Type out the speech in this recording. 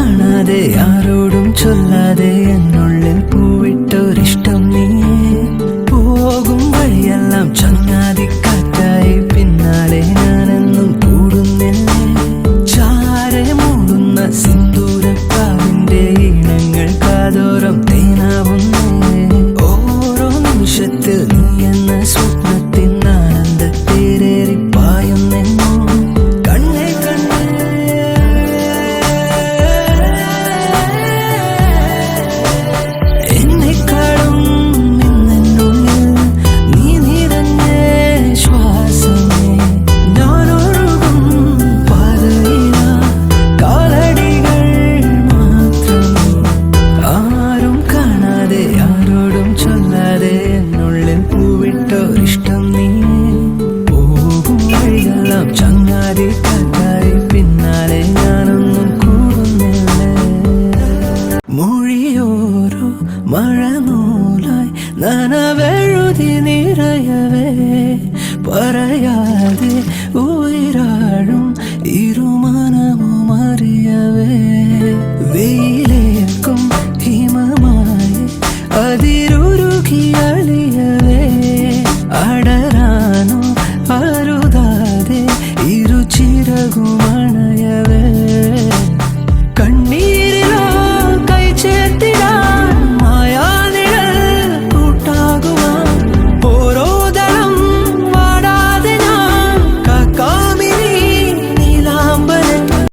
കാണാതെ ആരോടും ചൊല്ലാതെ എന്നുള്ളിൽ പൂവിട്ടൊരിഷ്ടം നീയേ. പോകും വഴിയെല്ലാം ചങ്ങാതിക്കാറ്റായി പിന്നാലെ ഞാനെന്നും കൂടുന്നില്ലേ. ചാരെ മൂടുന്ന സിന്ദൂരപ്പാവിന്റെ ഈണങ്ങൾ കാതോരം തേനാവുന്നേ. ഓരോ നിമിഷത്തിൽ നീ എന്ന സ്വപ്നത്തിൻ ആനന്ദത്തേരേറി പായുന്നെന്നോ കണ്ണേ കണ്ണേ. എന്നെക്കാളും ഇന്നെന്നുള്ളിൽ നീ നിറഞ്ഞേ ശ്വാസമേ. ഞാനൊഴുകും പാതയില കാലടികൾ മാത്രം. ആരും കാണാതെ ആരോടും ചൊല്ലാതെ എന്നുള്ളിൽ പൂവിട്ടൊരിഷ്ടം നീ. പോകും വഴിയെല്ലാം ചങ്ങാതി കാറ്റായി പിന്നാലെ ഞാനൊന്നും കൂടുന്നില്ലേ. മൊഴിയോരോ മഴനൂലായി നനവെഴുതി നിറയവേ. പറയാതെ ഉയരാഴും ഇരുമനമും അറിയവേ. വെയിലേക്കും ഹിമമായി അതിരുരുകിയ